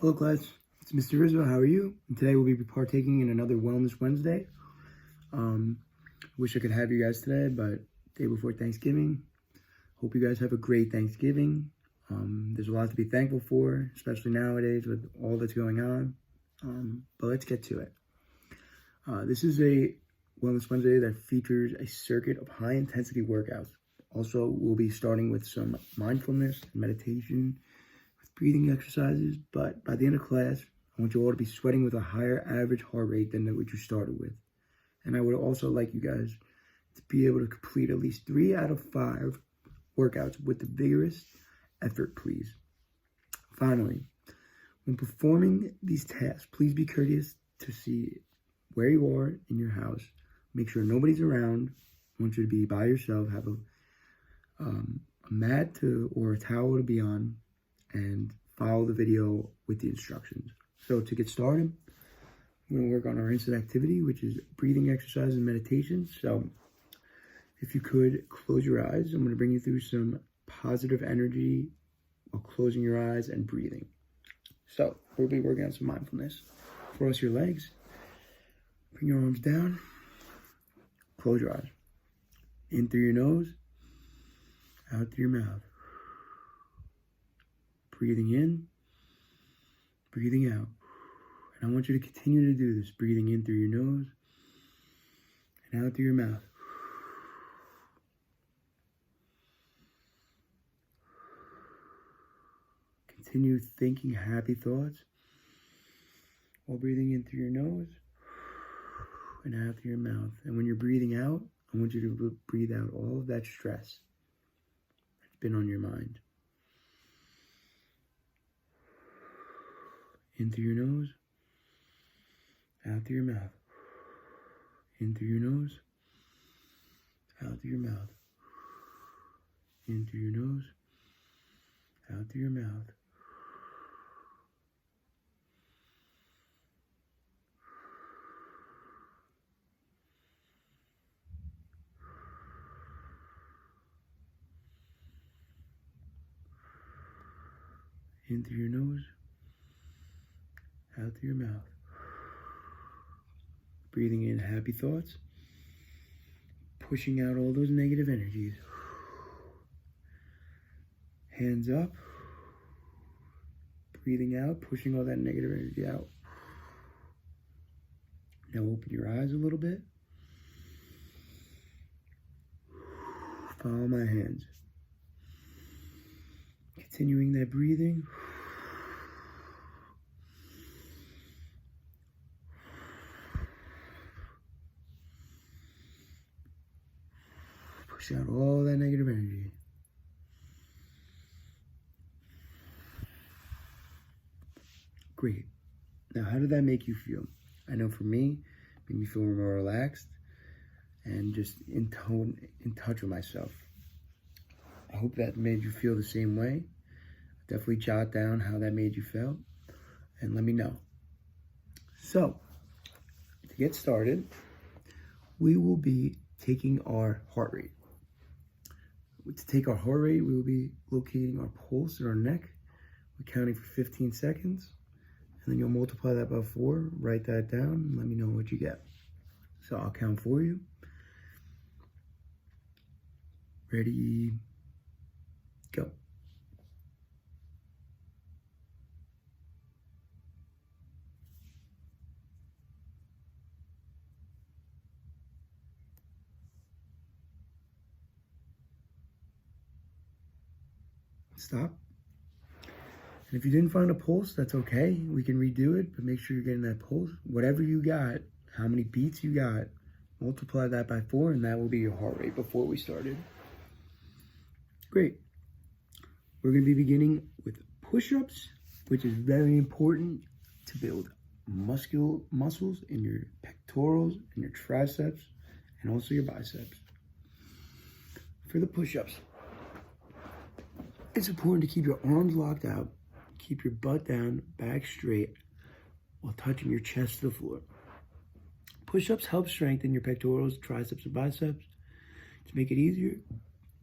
Hello class, it's Mr. Rizzo, how are you? And today we'll be partaking in another Wellness Wednesday. Wish I could have you guys today, but day before Thanksgiving. Hope you guys have a great Thanksgiving. There's a lot to be thankful for, especially nowadays with all that's going on. But let's get to it. This is a Wellness Wednesday that features a circuit of high-intensity workouts. Also, we'll be starting with some mindfulness and meditation, breathing exercises, but by the end of class, I want you all to be sweating with a higher average heart rate than what you started with. And I would also like you guys to be able to complete at least 3 out of 5 workouts with the vigorous effort, please. Finally, when performing these tasks, please be courteous to see where you are in your house. Make sure nobody's around. I want you to be by yourself, have a mat or a towel to be on, and follow the video with the instructions. So to get started, we're going to work on our instant activity, which is breathing exercise and meditation. So if you could close your eyes, I'm going to bring you through some positive energy while closing your eyes and breathing. So we'll be working on some mindfulness. Cross your legs, bring your arms down, close your eyes. In through your nose, out through your mouth. Breathing in, breathing out. And I want you to continue to do this, breathing in through your nose and out through your mouth. Continue thinking happy thoughts while breathing in through your nose and out through your mouth. And when you're breathing out, I want you to breathe out all of that stress that's been on your mind. In through your nose, out through your mouth. In through your nose, out through your mouth. In through your nose, out through your mouth. In through your nose, out through your mouth. Breathing in happy thoughts, pushing out all those negative energies. Hands up, breathing out, pushing all that negative energy out. Now open your eyes a little bit. Follow my hands. Continuing that breathing. Push out all that negative energy. Great. Now, how did that make you feel? I know for me, it made me feel more relaxed and just in touch with myself. I hope that made you feel the same way. Definitely jot down how that made you feel and let me know. So, to get started, we will be taking our heart rate. To take our heart rate, we will be locating our pulse in our neck. We're counting for 15 seconds. And then you'll multiply that by 4, write that down, and let me know what you get. So I'll count for you. Ready, go. Stop. And if you didn't find a pulse, that's okay. We can redo it, but make sure you're getting that pulse. Whatever you got, how many beats you got, multiply that by 4, and that will be your heart rate before we started. Great. We're going to be beginning with push-ups, which is very important to build muscles in your pectorals and your triceps, and also your biceps. For the push-ups, it's important to keep your arms locked out, keep your butt down, back straight, while touching your chest to the floor. Push-ups help strengthen your pectorals, triceps, and biceps. To make it easier,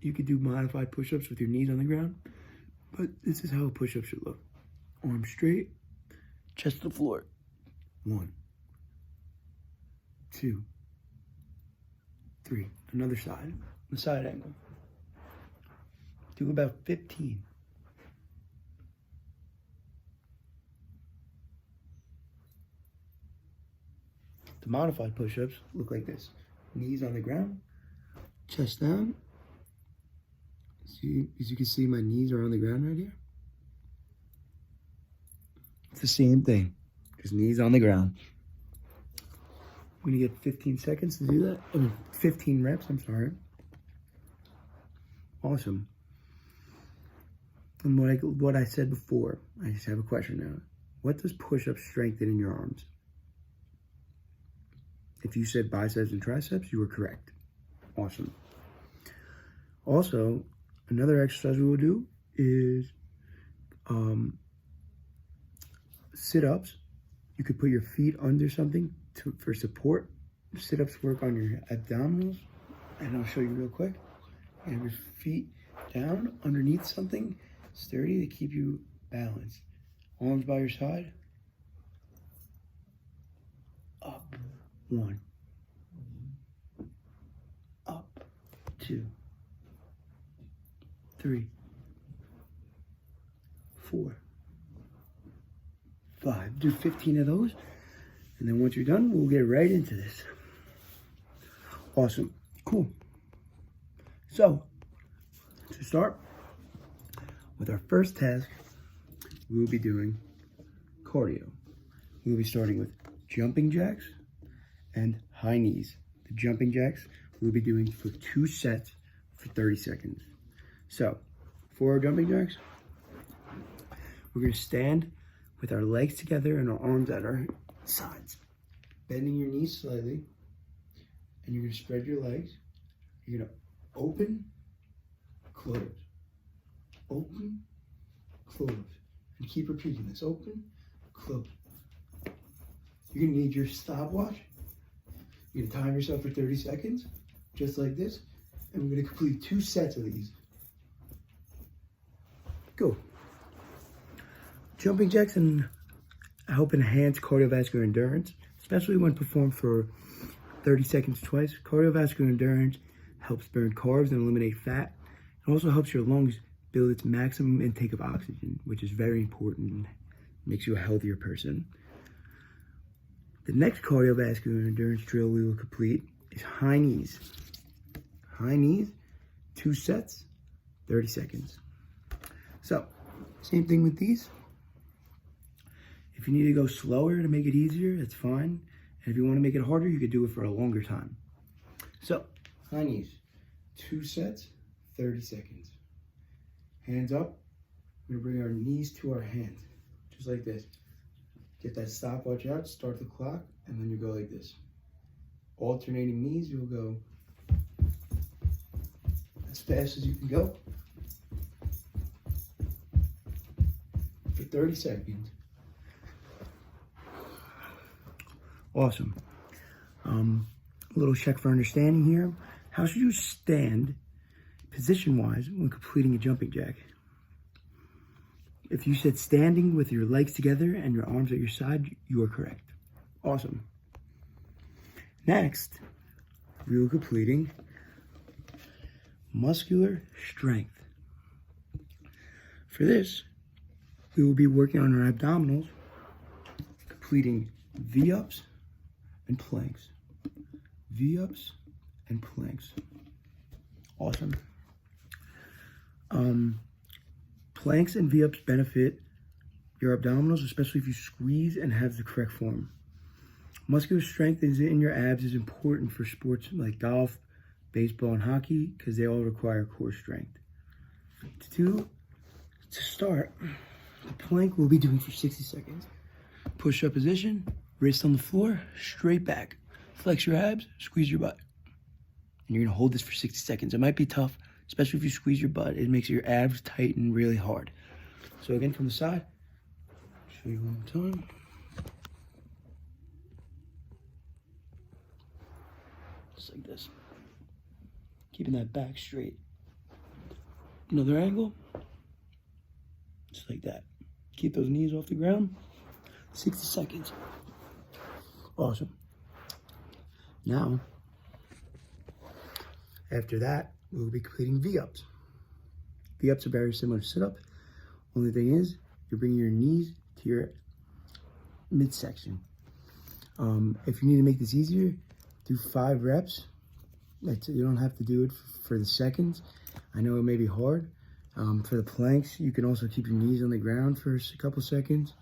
you could do modified push-ups with your knees on the ground, but this is how a push-up should look. Arms straight, chest to the floor. 1, 2, 3. Another side, the side angle. Do about 15. The modified push-ups look like this. Knees on the ground, chest down. See, as you can see, my knees are on the ground right here. It's the same thing, just knees on the ground. I'm gonna get 15 seconds to do that. 15 reps, I'm sorry. Awesome. And what I said before, I just have a question now. What does push-up strengthen in your arms? If you said biceps and triceps, you were correct. Awesome. Also, another exercise we will do is sit-ups. You could put your feet under something for support. Sit-ups work on your abdominals, and I'll show you real quick. You have your feet down underneath something sturdy to keep you balanced. Arms by your side. Up. 1. Up. 2. 3. 4. 5. Do 15 of those. And then once you're done, we'll get right into this. Awesome. Cool. So, to start with our first task, we will be doing cardio. We will be starting with jumping jacks and high knees. The jumping jacks we'll be doing for 2 sets for 30 seconds. So, for our jumping jacks, we're going to stand with our legs together and our arms at our sides. Bending your knees slightly, and you're going to spread your legs. You're going to open, close, open, close, and keep repeating this. Open, close. You're going to need your stopwatch. You're going to time yourself for 30 seconds, just like this, and we're going to complete 2 sets of these. Go. Jumping jacks help enhance cardiovascular endurance, especially when performed for 30 seconds twice. Cardiovascular endurance helps burn carbs and eliminate fat. It also helps your lungs build its maximum intake of oxygen, which is very important and makes you a healthier person. The next cardiovascular endurance drill we will complete is high knees. High knees, 2 sets, 30 seconds. So, same thing with these. If you need to go slower to make it easier, that's fine. And if you want to make it harder, you could do it for a longer time. So, high knees, 2 sets, 30 seconds. Hands up. We're going to bring our knees to our hands, just like this. Get that stopwatch out, start the clock, and then you go like this. Alternating knees, you'll go as fast as you can go for 30 seconds. Awesome. A little check for understanding here. How should you stand position-wise when completing a jumping jack? If you said standing with your legs together and your arms at your side, you are correct. Awesome. Next, we will completing muscular strength. For this, we will be working on our abdominals, completing V-ups and planks. V-ups and planks. Awesome. Planks and V-ups benefit your abdominals, especially if you squeeze and have the correct form. Muscular strength in your abs is important for sports like golf, baseball, and hockey because they all require core strength. To start, the plank we'll be doing for 60 seconds. Push-up position, wrist on the floor, straight back. Flex your abs, squeeze your butt. And you're gonna hold this for 60 seconds. It might be tough, especially if you squeeze your butt. It makes your abs tighten really hard. So again, from the side, show you one more time. Just like this. Keeping that back straight. Another angle, just like that. Keep those knees off the ground. 60 seconds. Awesome. Now, after that, we'll be completing V-ups. V-ups are very similar to sit-ups. Only thing is, you're bringing your knees to your midsection. If you need to make this easier, do 5 reps. You don't have to do it for the seconds. I know it may be hard. For the planks, you can also keep your knees on the ground for a couple seconds.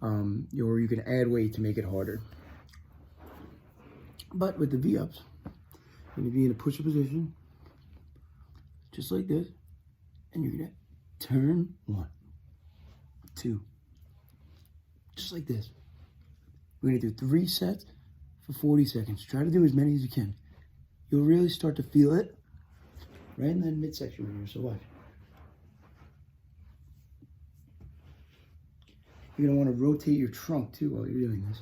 Or you can add weight to make it harder. But with the V-ups, you're going to be in a push-up position, just like this, and you're going to turn 1, 2, just like this. We're going to do 3 sets for 40 seconds. Try to do as many as you can. You'll really start to feel it right in that midsection right here, so watch. You're going to want to rotate your trunk too while you're doing this.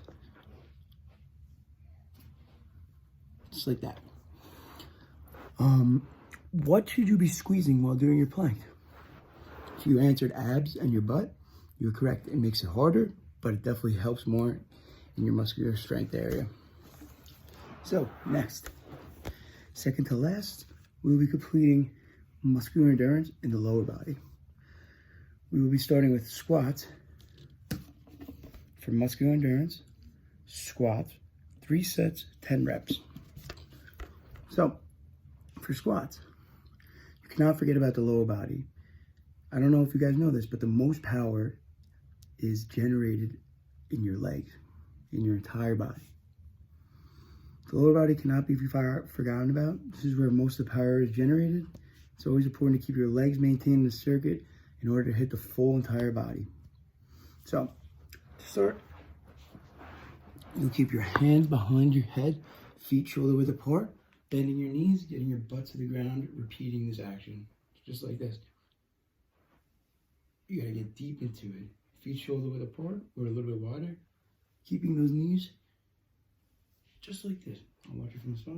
Just like that. What should you be squeezing while doing your plank? If you answered abs and your butt, you're correct. It makes it harder, but it definitely helps more in your muscular strength area. So, next. Second to last, we will be completing muscular endurance in the lower body. We will be starting with squats. For muscular endurance, squats, 3 sets, 10 reps. So, for squats, you cannot forget about the lower body. I don't know if you guys know this, but the most power is generated in your legs, in your entire body. The lower body cannot be forgotten about. This is where most of the power is generated. It's always important to keep your legs maintained in the circuit in order to hit the full entire body. So, to start, you'll keep your hands behind your head, feet shoulder width apart, bending your knees, getting your butt to the ground, repeating this action, just like this. You gotta get deep into it. Feet shoulder width apart, or a little bit wider, keeping those knees just like this. I'll watch it from the spot.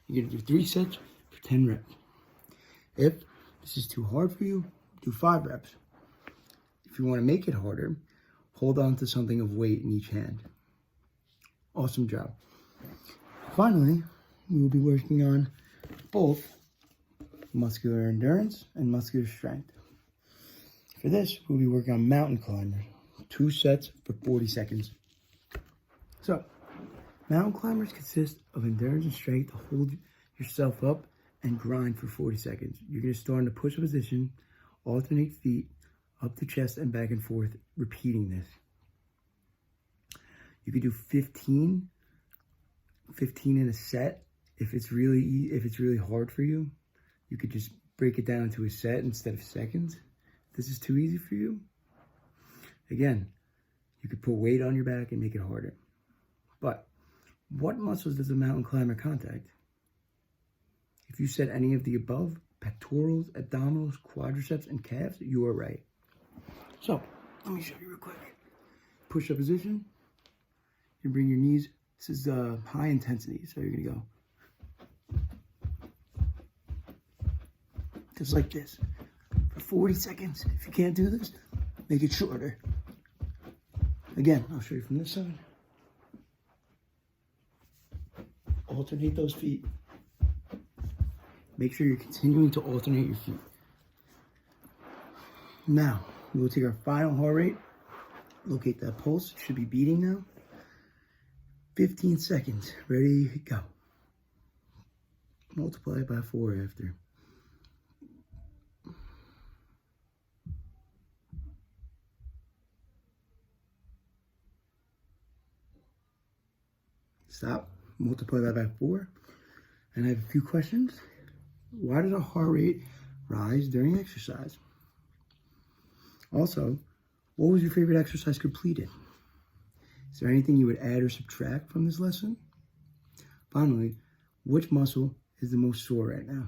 You're gonna do 3 sets for 10 reps. If this is too hard for you, do 5 reps. If you want to make it harder, hold on to something of weight in each hand. Awesome job. Finally, we will be working on both muscular endurance and muscular strength. For this, we'll be working on mountain climbers, 2 sets for 40 seconds. So, mountain climbers consist of endurance and strength to hold yourself up and grind for 40 seconds. You're going to start in the push-up position, alternate feet, up the chest and back and forth, repeating this. You could do 15 in a set. If it's really hard for you, you could just break it down into a set instead of seconds. If this is too easy for you, again, you could put weight on your back and make it harder. But what muscles does a mountain climber contact? If you said any of the above, pectorals, abdominals, quadriceps, and calves, you are right. So, let me show you real quick. Push-up position. You bring your knees. This is high intensity, so you're going to go just like this for 40 seconds. If you can't do this, make it shorter. Again, I'll show you from this side. Alternate those feet. Make sure you're continuing to alternate your feet. Now, we will take our final heart rate. Locate that pulse. It should be beating now. 15 seconds. Ready, go. Multiply it by 4 after. Stop. Multiply that by 4. And I have a few questions. Why does our heart rate rise during exercise? Also, what was your favorite exercise completed? Is there anything you would add or subtract from this lesson? Finally, which muscle is the most sore right now?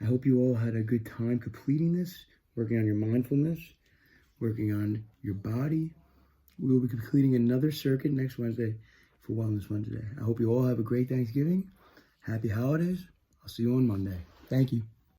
I hope you all had a good time completing this, working on your mindfulness, working on your body. We will be completing another circuit next Wednesday for Wellness Wednesday. I hope you all have a great Thanksgiving. Happy holidays. I'll see you on Monday. Thank you.